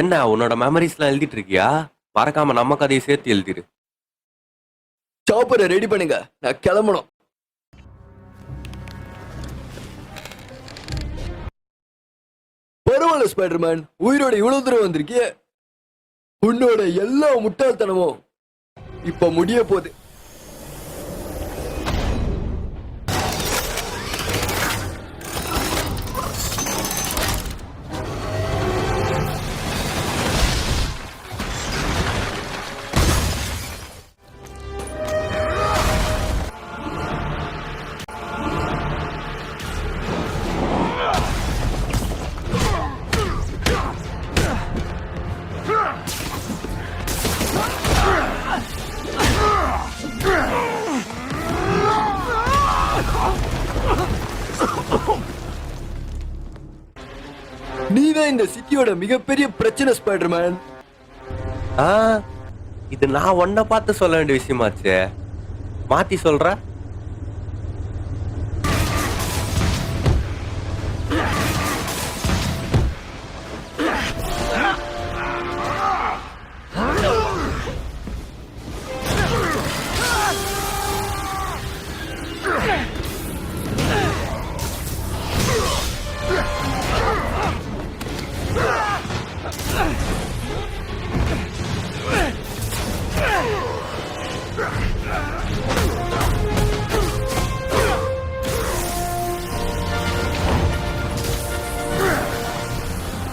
என்ன உன்னோட மெமரிஸ்லாம் எழுதிட்டு இருக்கியா? மறக்காம நம்ம கதையை சேர்த்து எழுதிரு. சாப்பரை ரெடி பண்ணுங்க, நான் கிளம்பணும். பரவாயில்ல ஸ்பைடர்மேன், உயிரோட இவ்வளவு தூரம் வந்திருக்கிய. உன்னோட எல்லா முட்டாள்தனமும் இப்ப முடிய போகுது. நீதான் இந்த சிட்டியோட மிகப்பெரிய பிரச்சனை ஸ்பைடர்மேன். ஆ, இது நான் உன்னை பார்த்து சொல்ல வேண்டிய விஷயமாச்சே. மாத்தி சொல்ற?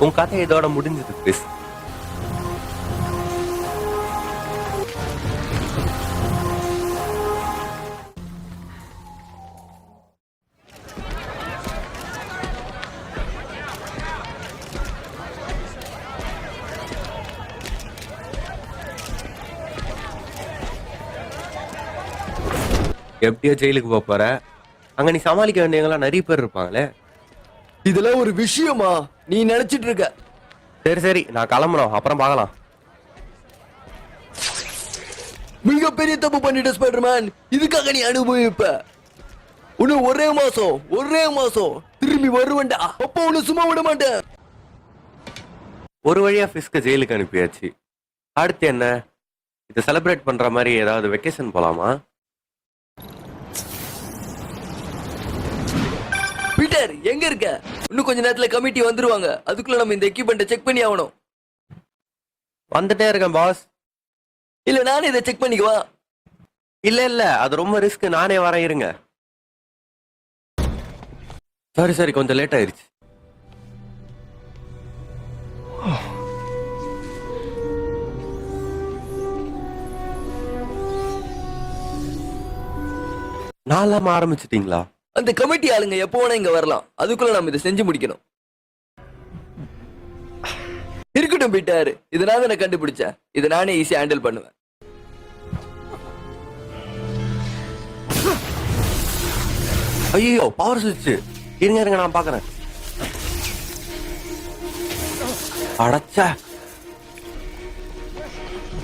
உன் கதை இதோட முடிஞ்சது கிறிஸ். எப்படியோ ஜெயிலுக்கு போற. அங்க நீ சமாளிக்க வேண்டியவங்களாம் நிறைய பேர் இருப்பாங்களே. இதெல்லாம் ஒரு விஷயமா நீ நினைச்சிட்டு இருக்க? சரி சரி, நான் கிளம்புறோம், அப்புறம் பார்க்கலாம். மிகப்பெரிய தப்பு பண்ணிட்ட ஸ்பைடர்மேன், இதுக்காக நீ அனுபவிப்ப. இன்னும் ஒரே மாசம் திரும்பி வருவேன்டா. அப்போ உன்னை சும்மா விட மாட்டேன். ஒரு வழியா ஃபிஸ்க ஜெயிலுக்கு அனுப்பியாச்சு. அடுத்து என்ன? இதை செலிப்ரேட் பண்ற மாதிரி ஏதாவது வெக்கேஷன் போலாமா? பீட்டர் எங்க இருக்க? இன்னும் கொஞ்ச நேரத்துல கமிட்டி வந்துருவாங்க. அதுக்குள்ள நம்ம இந்த எக்யூப்மெண்ட்டை செக் பண்ணி ஆகணும். வந்துட்டே இருக்கேன் பாஸ். இல்ல நானே இதை செக் பண்ணிக்குவா. இல்ல அது ரொம்ப ரிஸ்க், நானே வரேன், இருங்க. சரி கொஞ்சம் லேட் ஆயிருச்சு. நாளாம ஆரம்பிச்சிட்டீங்களா? அந்த கமிட்டி ஆளுங்க எப்போ வேணா இங்க வரலாம். அதுக்குள்ள நம்ம இதை செஞ்சு முடிக்கணும். இருக்கட்டும் பீட்டர், இதை நான் தானே கண்டுபிடிச்சேன். இதை நானே ஈஸியா ஹேண்டில் பண்ணுவேன். ஐயோ, பவர் சுவிட்ச். இருங்க நான் பாக்குறேன். அடச்சா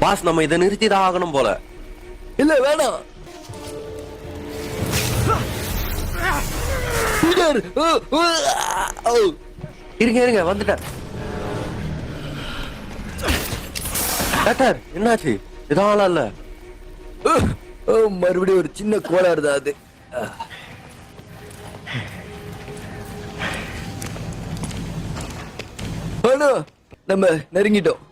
பாஸ், நம்ம இதை நிறுத்தி தான் ஆகணும் போல. இல்ல வேணாம் பீட்டர். இருங்க வந்துட்டேன். டாக்டர் என்னாச்சு? இதால இல்ல, மறுபடியும் ஒரு சின்ன கோளாறு தான் அது. ஆனா நம்ம நெருங்கிட்டோம்.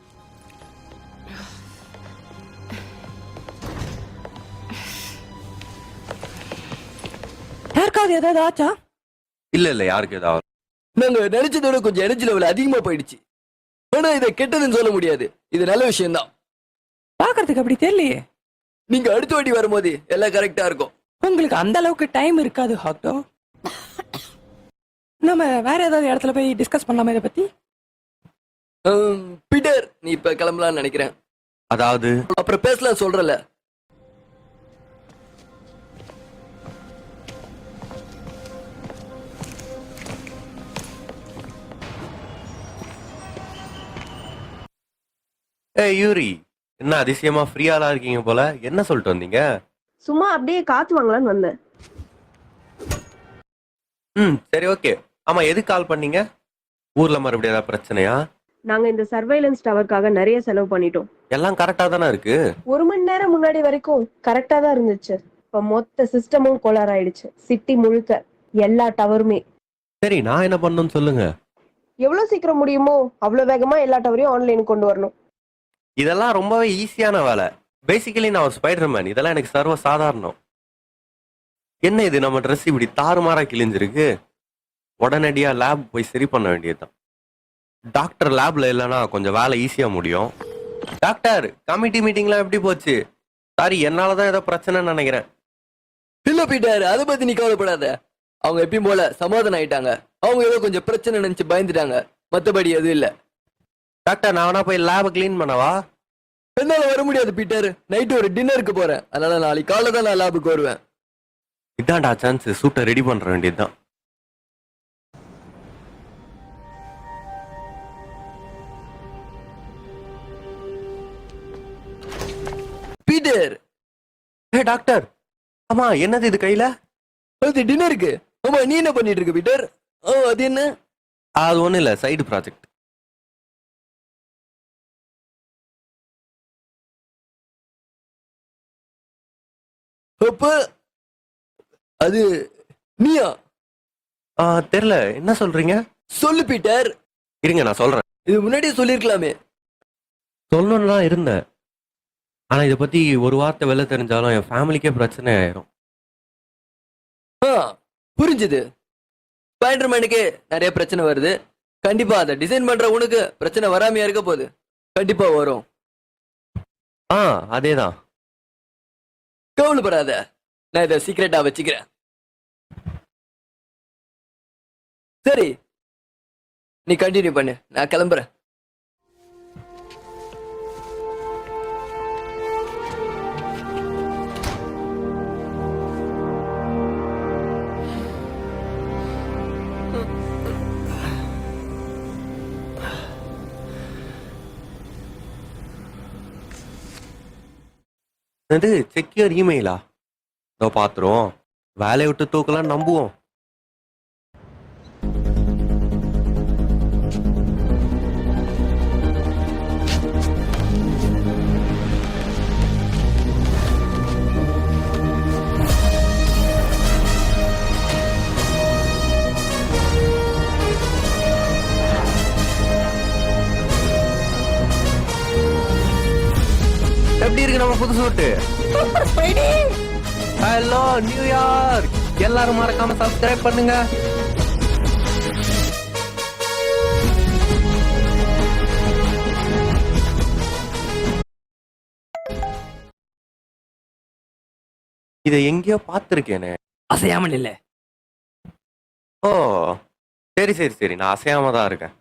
யாருக்காவது ஏதாவது ஆச்சா? இல்ல யாருக்கு ஏதாவது. நாங்க நினைச்சதோட கொஞ்சம் எனர்ஜி லெவல் அதிகமா போயிடுச்சு. ஆனா இதை கெட்டதுன்னு சொல்ல முடியாது. இது நல்ல விஷயம் தான். பாக்குறதுக்கு அப்படி தெரியலையே. நீங்க அடுத்த வாட்டி வரும்போது எல்லாம் கரெக்டா இருக்கும். உங்களுக்கு அந்த அளவுக்கு டைம் இருக்காது ஹாக்டோ. நம்ம வேற ஏதாவது இடத்துல போய் டிஸ்கஸ் பண்ணலாமா இதை பத்தி? பீட்டர், நீ இப்ப கிளம்பலாம்னு நினைக்கிறேன். அதாவது அப்புறம் பேசலாம் சொல்றல. யூரி, என்ன அதிசயமா ஃப்ரீயாலாம் இருக்கீங்க போல. என்ன சொல்லிட்டு வந்தீங்க? சும்மா அப்படியே காத்து வாங்கலான்னு வந்தேன். சரி ஓகே. ஆமா, எதுக்கு கால் பண்ணீங்க? ஊர்ல மறுபடியும் ஏதாவது பிரச்சனையா? நாங்க இந்த சர்வைலன்ஸ் டவர்க்காக நிறைய செலவு பண்ணிட்டோம். எல்லாம் கரெக்டா தானே இருக்கு. 1 மணி நேரம் முன்னாடி வரைக்கும் கரெக்டா தான் இருந்துச்சு. இப்ப மொத்த சிஸ்டமும் கோளாறு ஆயிடுச்சு. சிட்டி முழுக்க எல்லா டவருமே. சரி, நான் என்ன பண்ணணும்னு சொல்லுங்க. எவ்வளவு சீக்கிரம் முடியுமோ அவ்வளவு வேகமா எல்லா டவரையும் ஆன்லைன் கொண்டு வரணும். இதெல்லாம் ரொம்பவே ஈஸியான வேலை. பேசிக்கலி நான் ஒரு ஸ்பைடர்மேன். இதெல்லாம் எனக்கு சர்வ சாதாரணம். என்ன இது, நம்ம ட்ரெஸ் இப்படி தாறுமாறா கிழிஞ்சிருக்கு. உடனடியா லேப் போய் சரி பண்ண வேண்டியதுதான். டாக்டர் லேப்ல இல்லைன்னா கொஞ்சம் வேலை ஈஸியா முடியும். டாக்டர், கமிட்டி மீட்டிங்லாம் எப்படி போச்சு? சாரி, என்னாலதான் ஏதோ பிரச்சனைன்னு நினைக்கிறேன். இல்ல பீட்டர், அதை பத்தி நீ கவலைப்படாத. அவங்க எப்பயும் போல சமாதானம் ஆயிட்டாங்க. அவங்க ஏதோ கொஞ்சம் பிரச்சனை நினைச்சு பயந்துட்டாங்க, மத்தபடி எதுவும் இல்ல. டாக்டர், நான் வேணா போய் லேபை கிளீன் பண்ணவா? என்னால வர முடியாது பீட்டர், நைட்டு ஒரு டின்னருக்கு போறேன். அதனால நாளைக்கு காலைல தான் நான் லேபுக்கு வருவேன். இதான்டா சான்ஸ், சூட்டை ரெடி பண்ற வேண்டியதுதான். பீட்டர், ஏ டாக்டர், ஆமா என்னது இது கையில? அது டின்னருக்கு. ஆமா, நீ என்ன பண்ணிட்டு இருக்க பீட்டர்? அது என்ன? அது ஒண்ணும் இல்ல, சைடு ப்ராஜெக்ட். அப்ப அது நீயா? தெரியல, என்ன சொல்றீங்க? சொல்லு பீட்டர். இருங்க, நான் சொல்றேன். இது முன்னாடியே சொல்லிருக்கலாமே. சொல்லணும்னு தான் இருந்தேன். ஆனா இதை பத்தி ஒரு வார்த்தை வெளில தெரிஞ்சாலும் என் ஃபேமிலிக்கே பிரச்சனை ஆயிரும். புரிஞ்சுது. ஸ்பைடர்மேனுக்கு நிறைய பிரச்சனை வருது. கண்டிப்பா அதை டிசைன் பண்ற உனக்கு பிரச்சனை வராமையா இருக்க போகுது. கண்டிப்பா வரும். அதேதான். கவலைப்படாத, நான் இதை சீக்கிரட்டா வச்சுக்கிறேன். சரி, நீ கண்டினியூ பண்ணு, நான் கிளம்புறேன். அது செக்யூர் இமெயிலா? இதோ பாத்துருவோம். வேலையை விட்டு தூக்கலாம் நம்புவோம். எப்படி இருக்கு நம்ம புது சூட்டு? ஹலோ நியூயார்க், எல்லாரும் மறக்காம சப்ஸ்கிரைப் பண்ணுங்க. இதை எங்கேயோ பார்த்திருக்கேனே. அசையாமல் இல்ல. ஓ, சரி சரி சரி, நான் அசையாம தான் இருக்கேன்.